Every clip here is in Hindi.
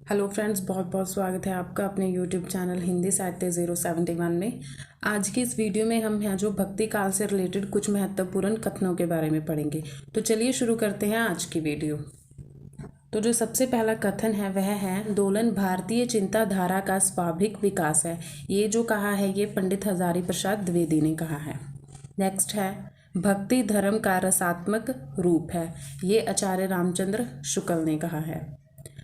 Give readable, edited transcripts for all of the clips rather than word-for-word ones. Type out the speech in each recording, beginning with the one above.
हेलो फ्रेंड्स, बहुत बहुत स्वागत है आपका अपने यूट्यूब चैनल हिंदी साहित्य 071 में। आज की इस वीडियो में हम यहाँ जो भक्ति काल से रिलेटेड कुछ महत्वपूर्ण कथनों के बारे में पढ़ेंगे। तो चलिए शुरू करते हैं आज की वीडियो। तो जो सबसे पहला कथन है वह है, दोलन भारतीय चिंताधारा का स्वाभाविक विकास है। ये जो कहा है ये पंडित हजारी प्रसाद द्विवेदी ने कहा है। नेक्स्ट है, भक्ति धर्म का रसात्मक रूप है। ये आचार्य रामचंद्र शुक्ल ने कहा है।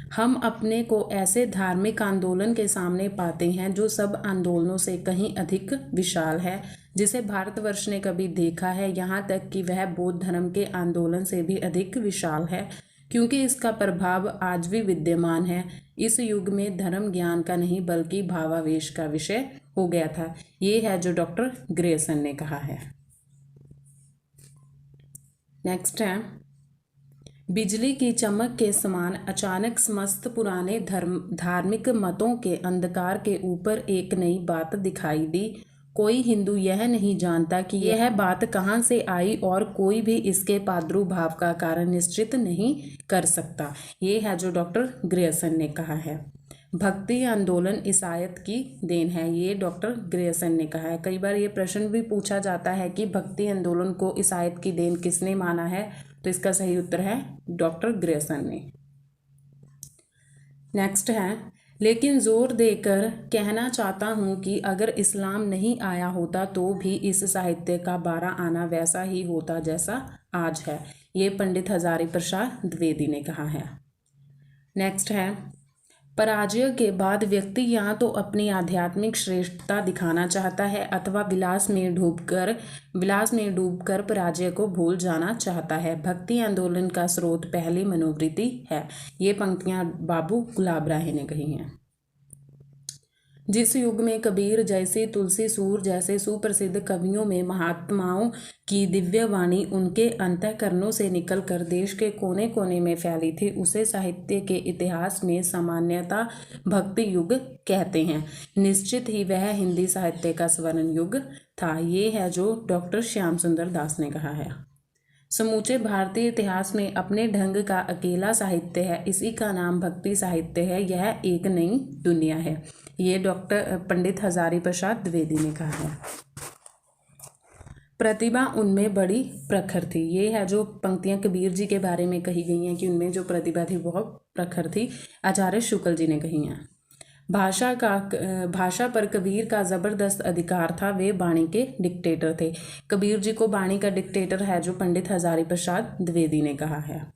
हम अपने को ऐसे धार्मिक आंदोलन के सामने पाते हैं जो सब आंदोलनों से कहीं अधिक विशाल है, जिसे भारतवर्ष ने कभी देखा है। यहाँ तक कि वह बौद्ध धर्म के आंदोलन से भी अधिक विशाल है, क्योंकि इसका प्रभाव आज भी विद्यमान है। इस युग में धर्म ज्ञान का नहीं बल्कि भावावेश का विषय हो गया था। ये है जो डॉक्टर ग्रेसन ने कहा है। नेक्स्ट है, बिजली की चमक के समान अचानक समस्त पुराने धार्मिक मतों के अंधकार के ऊपर एक नई बात दिखाई दी। कोई हिंदू यह नहीं जानता कि यह बात कहाँ से आई और कोई भी इसके प्रादुर्भाव का कारण निश्चित नहीं कर सकता। ये है जो डॉक्टर ग्रेसन ने कहा है। भक्ति आंदोलन ईसाइत की देन है। ये डॉक्टर ग्रेसन ने कहा है। कई बार ये प्रश्न भी पूछा जाता है कि भक्ति आंदोलन को ईसाइत की देन किसने माना है, तो इसका सही उत्तर है डॉक्टर ग्रेसन ने। नेक्स्ट है, लेकिन जोर देकर कहना चाहता हूँ कि अगर इस्लाम नहीं आया होता तो भी इस साहित्य का बारा आना वैसा ही होता जैसा आज है। ये पंडित हजारी प्रसाद द्विवेदी ने कहा है। नेक्स्ट है, पराजय के बाद व्यक्ति या तो अपनी आध्यात्मिक श्रेष्ठता दिखाना चाहता है अथवा विलास में डूबकर पराजय को भूल जाना चाहता है। भक्ति आंदोलन का स्रोत पहली मनोवृत्ति है। ये पंक्तियां बाबू गुलाब राय ने कही हैं। जिस युग में कबीर जैसे तुलसी सूर जैसे सुप्रसिद्ध कवियों में महात्माओं की दिव्य वाणी उनके अंतःकरणों से निकलकर देश के कोने कोने में फैली थी, उसे साहित्य के इतिहास में सामान्यतः भक्ति युग कहते हैं। निश्चित ही वह हिंदी साहित्य का स्वर्ण युग था। ये है जो डॉक्टर श्याम सुंदर दास ने कहा है। समूचे भारतीय इतिहास में अपने ढंग का अकेला साहित्य है, इसी का नाम भक्ति साहित्य है। यह एक नई दुनिया है। ये डॉक्टर पंडित हजारी प्रसाद द्विवेदी ने कहा है। प्रतिभा उनमें बड़ी प्रखर थी। ये है जो पंक्तियां कबीर जी के बारे में कही गई हैं कि उनमें जो प्रतिभा थी बहुत प्रखर थी, आचार्य शुक्ल जी ने कही हैं। भाषा पर कबीर का जबरदस्त अधिकार था। वे वाणी के डिक्टेटर थे। कबीर जी को वाणी का डिक्टेटर है जो पंडित हजारी प्रसाद द्विवेदी ने कहा है।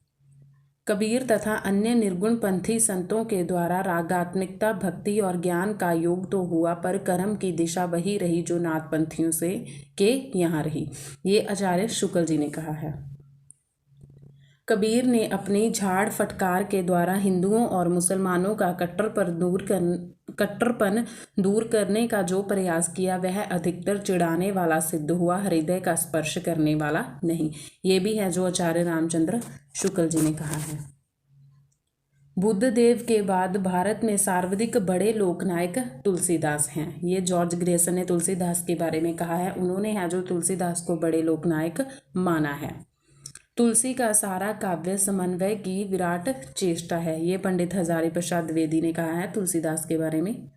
कबीर तथा अन्य निर्गुण पंथी संतों के द्वारा रागात्मिकता, भक्ति और ज्ञान का योग तो हुआ, पर कर्म की दिशा वही रही जो नाथ पंथियों से के यहाँ रही। ये आचार्य शुक्ल जी ने कहा है। कबीर ने अपनी झाड़ फटकार के द्वारा हिंदुओं और मुसलमानों का कट्टरपन दूर करने का जो प्रयास किया वह अधिकतर चिढ़ाने वाला सिद्ध हुआ, हृदय का स्पर्श करने वाला नहीं। ये भी है जो आचार्य रामचंद्र शुक्ल जी ने कहा है। बुद्ध देव के बाद भारत में सर्वाधिक बड़े लोकनायक तुलसीदास हैं। ये जॉर्ज ग्रेसन ने तुलसीदास के बारे में कहा है। उन्होंने है जो तुलसीदास को बड़े लोकनायक माना है। तुलसी का सारा काव्य समन्वय की विराट चेष्टा है। ये पंडित हजारी प्रसाद द्विवेदी ने कहा है तुलसीदास के बारे में।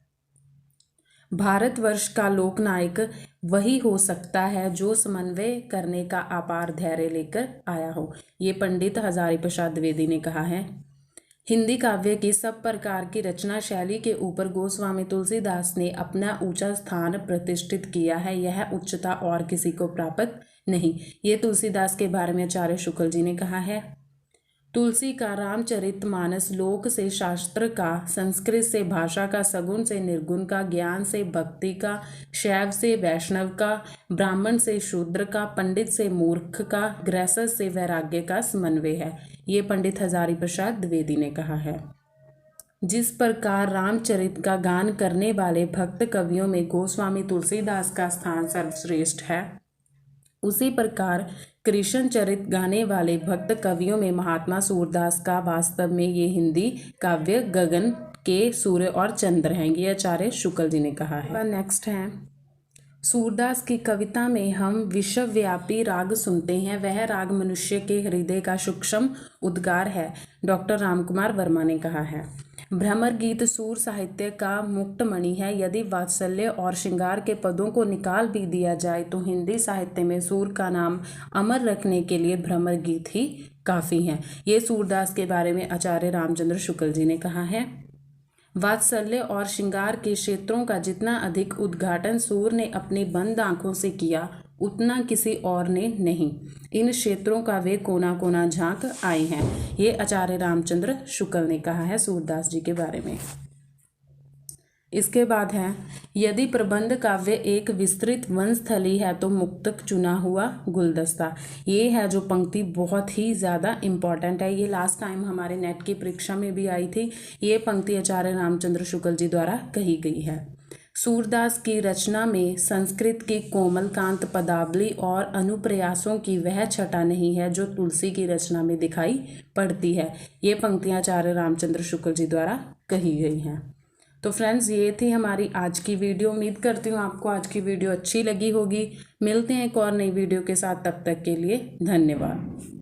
भारतवर्ष का लोकनायक वही हो सकता है जो समन्वय करने का अपार धैर्य लेकर आया हो। ये पंडित हजारी प्रसाद द्विवेदी ने कहा है। हिंदी काव्य की सब प्रकार की रचना शैली के ऊपर गोस्वामी तुलसीदास ने अपना ऊंचा स्थान प्रतिष्ठित किया है। यह उच्चता और किसी को प्राप्त नहीं। ये तुलसीदास के बारे में आचार्य शुक्ल जी ने कहा है। तुलसी का रामचरितमानस लोक से शास्त्र का, संस्कृत से भाषा का, सगुण से निर्गुण का, ज्ञान से भक्ति का, शैव से वैष्णव का, ब्राह्मण से शूद्र का, पंडित से मूर्ख का, गृहस्थ से वैराग्य का समन्वय है। ये पंडित हजारी प्रसाद द्विवेदी ने कहा है। जिस प्रकार रामचरित का गान करने वाले भक्त कवियों में गोस्वामी तुलसीदास का स्थान सर्वश्रेष्ठ है, उसी प्रकार कृष्ण चरित गाने वाले भक्त कवियों में महात्मा सूरदास का वास्तव में ये हिंदी काव्य गगन के सूर्य और चंद्र हैं। ये आचार्य शुक्ल जी ने कहा है। नेक्स्ट है, सूरदास की कविता में हम विश्वव्यापी राग सुनते हैं। वह राग मनुष्य के हृदय का सूक्ष्म उद्गार है। डॉक्टर रामकुमार वर्मा ने कहा है। भ्रमर गीत सूर साहित्य का मुक्तमणि है। यदि वात्सल्य और श्रृंगार के पदों को निकाल भी दिया जाए तो हिंदी साहित्य में सूर का नाम अमर रखने के लिए भ्रमर गीत ही काफ़ी हैं। ये सूरदास के बारे में आचार्य रामचंद्र शुक्ल जी ने कहा है। वात्सल्य और श्रृंगार के क्षेत्रों का जितना अधिक उद्घाटन सूर ने अपनी बंद आंखों से किया उतना किसी और ने नहीं। इन क्षेत्रों का वे कोना कोना झांक आए हैं। ये आचार्य रामचंद्र शुक्ल ने कहा है सूरदास जी के बारे में। इसके बाद है, यदि प्रबंध काव्य एक विस्तृत वनस्थली है तो मुक्तक चुना हुआ गुलदस्ता। ये है जो पंक्ति बहुत ही ज़्यादा इम्पॉर्टेंट है। ये लास्ट टाइम हमारे नेट की परीक्षा में भी आई थी। ये पंक्ति आचार्य रामचंद्र शुक्ल जी द्वारा कही गई है। सूरदास की रचना में संस्कृत की कोमल कांत पदावली और अनुप्रयासों की वह छटा नहीं है जो तुलसी की रचना में दिखाई पड़ती है। ये पंक्तियाँ आचार्य रामचंद्र शुक्ल जी द्वारा कही गई हैं। तो फ्रेंड्स, ये थी हमारी आज की वीडियो। उम्मीद करती हूँ आपको आज की वीडियो अच्छी लगी होगी। मिलते हैं एक और नई वीडियो के साथ, तब तक के लिए धन्यवाद।